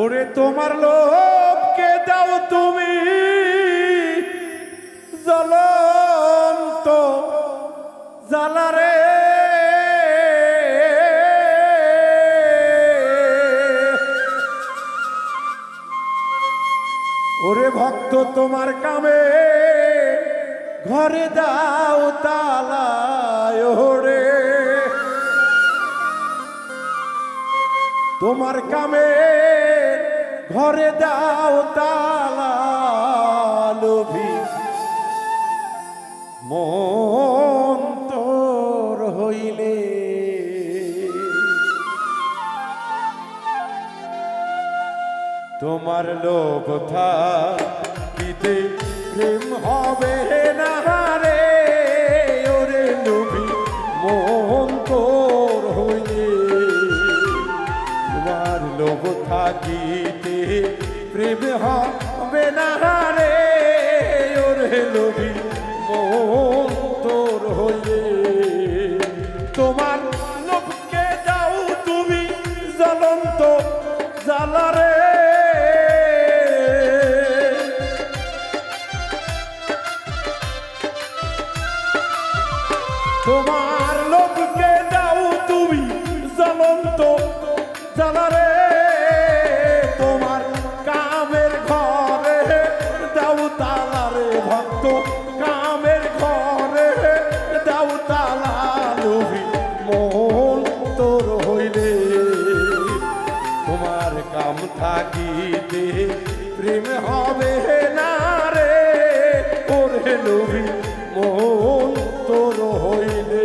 ওরে তোমার লোভকে দাও তুমি জ্বলন্ত জ্বালারে ওরে ভক্ত তোমার কামে ঘরে দাও তালায় ওরে তোমার কামে ঘরে দাও তালা লোভী মন তোর হইলে তোমার লোভ থাকিতে প্রেম হবে না রে ওরে লোভী মন তোর হইলে তোমার লোভ থাকিতে প্রেম হবে না রে ওরে লোভী মন তোর হইলে তোমার লোভকে দাও তুমি জ্বলন্ত জ্বালারে তোমার লোভকে দাও তুমি জ্বলন্ত জ্বালারে তোমার কামের ঘরে দাও তালারে ভক্ত কামের ঘরে দাও তালা লোভী মন তোর হইলে তোমার কাম থাকিতে প্রেম হবে না রে ওরে লোভী মন তোর হইলে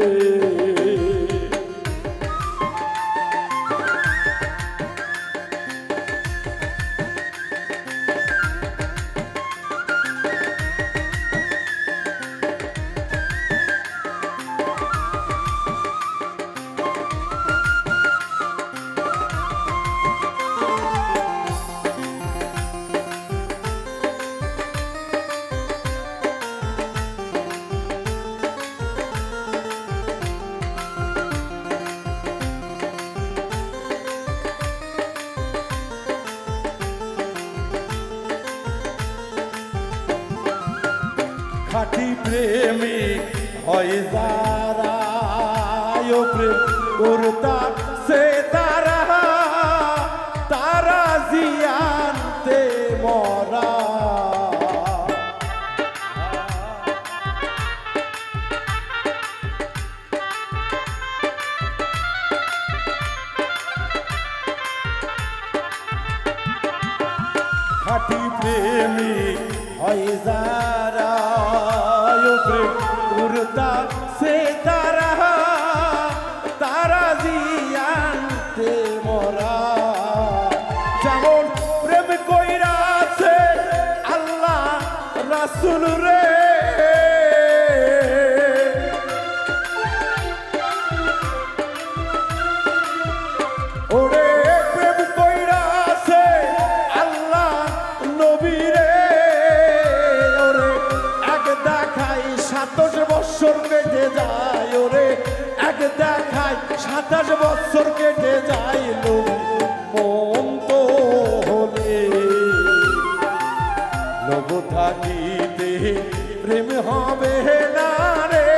খাঁটি প্রেমিক হয় যারা প্রেম করতা সে তারা তারা জিয়ান্তে মরা খাঁটি প্রেমিক হয় যারা উড়তা সে তারা তারা জিয়ান্তে মরা যেমন প্রেম কইরাছে আল্লাহ রাসূল রে ওরে প্রেম কইরাছে আল্লাহ নবী রে ওরে এক দেখাই 27 বছর কেটে যায় ওরে এক দেখাই 27 বছর কেটে যায় মন তো হলে লোভ থাকিতে প্রেম হবে না রে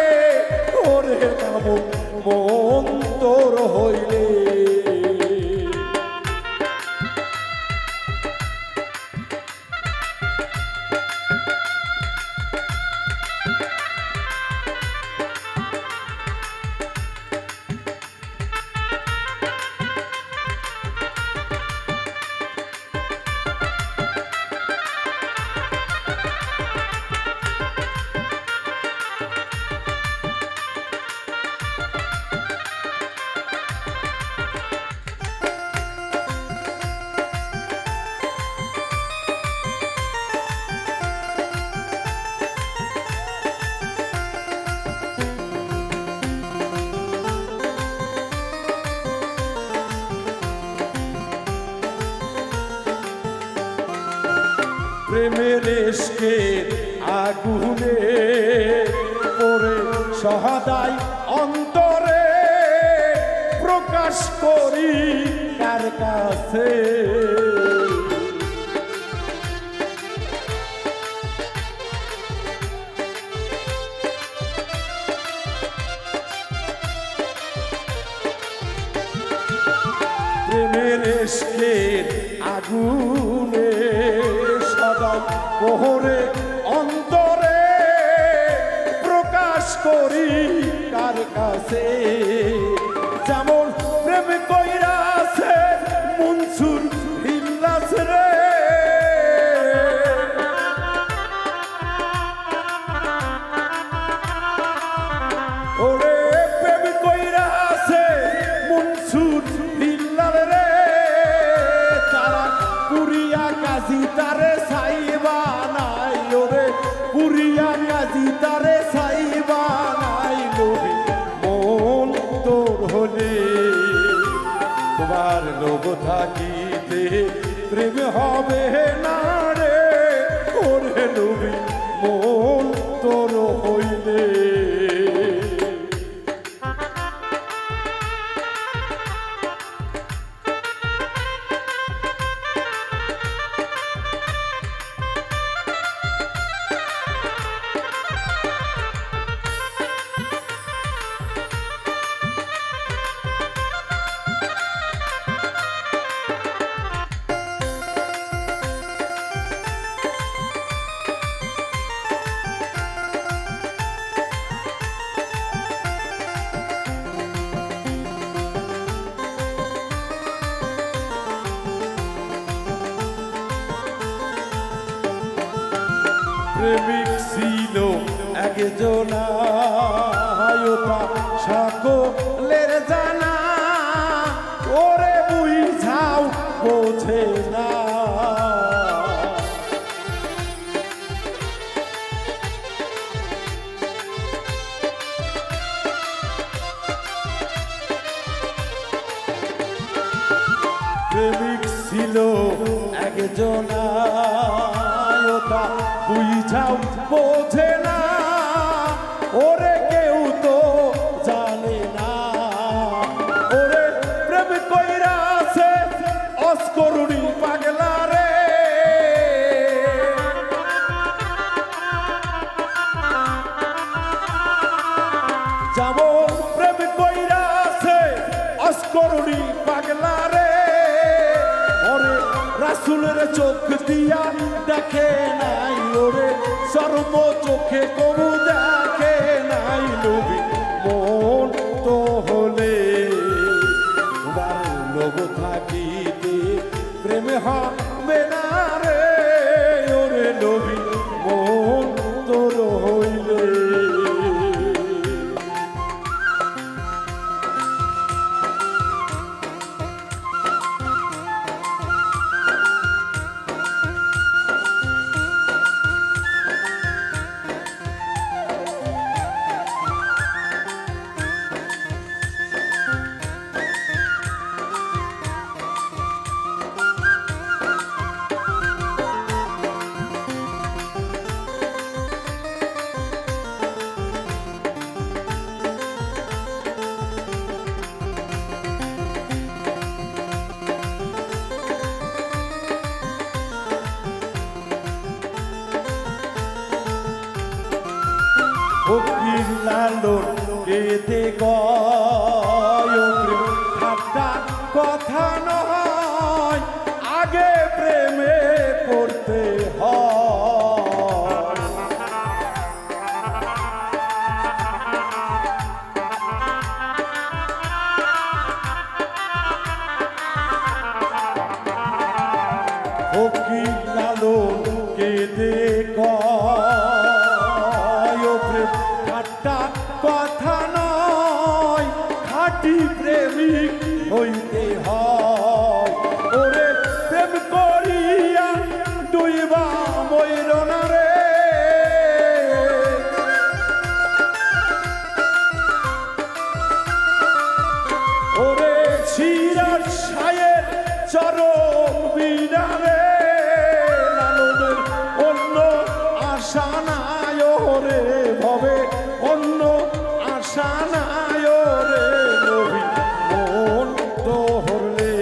ওরে কাম মন তোর হইলে প্রেমের ইশকে আগুনে পড়ে সহাদাই অন্তরে প্রকাশ করি কার কাছে মনের এসকের আগুনে সদা পোহরে অন্তরে প্রকাশ করি কার কাছে যেমন প্রেম কইরাছে মনসুর ইল্লাস রে ওরে প্রেম কইরাছে মনসুর ইল্লাস রে তারা পুরিয়া কাজী তারে সাইবা নাই ওরে পুরিয়া কাজী তারে সাইবা নাই লোভে মন তোর হলে তোমার লোভ থাকিতে প্রেম হবে না রে ওরে লোভে মন তোর হইলে প্রেমিক ছিল একজনা সকলের জানা ওরে বুঝাও বোঝে না প্রেমিক ছিল একজনা বুঝাও বোঝে না ওরে কেউ তো জানে না ওরে প্রেম কইরাছে অস্করুণী পাগলা রে যেমন প্রেম কইরাছে অস্করুণী পাগলা রে ওরে রাসূলের চোখ দিয়া দেখে নাই ওরে সর্ব চোখে কবু দেখে নাই লোভী মন তো হলে তোমার লোভ থাকিতে প্রেম হবে না রে ওরে লোভী মন তোর হইলে ফকির লালন কেতে গয় ঠাট্টা কথা নয় আগে প্রেমে পড়তে হয় ফকির লালন কেতে কথা নয় খাঁটি প্রেমিক হইতে হয় ওরে প্রেম করিয়া ডুইবা মইর না রে ওরে সিরাজ সায়ের চরম বিনারে লালনের অন্য আশা নাই ওরে ভবে অন্য আশা নাই রে নবী মন তো হলে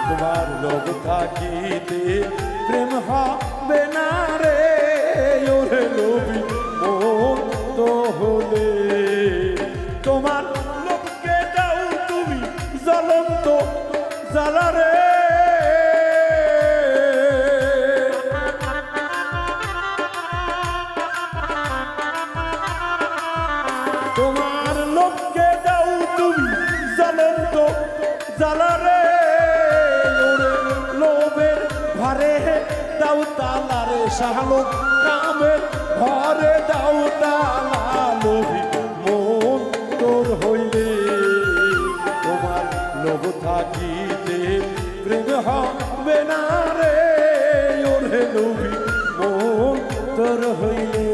তোমার লোভ থাকিতে প্রেম হবে না রে ওরে নবী মন তো হলে তোমার লোভকে দাও তুমি জ্বলন্ত তোমার লোককে দাও তুমি জ্বলন্ত জ্বালারে ওরে লোভের ভারে দাও তালারে শাহলোক কামের ঘরে দাও তালা লোভী মন তোর হইলে তোমার লোভ থাকিতে প্রেম হবে না রে ওরে লোভী মন তোর হইলে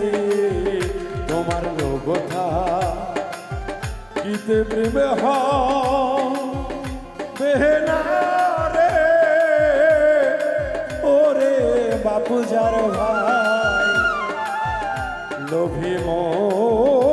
তোমার লোভ থাকিতে প্রেম হবে না রে ওরে বাপু যার ভাই লোভী মন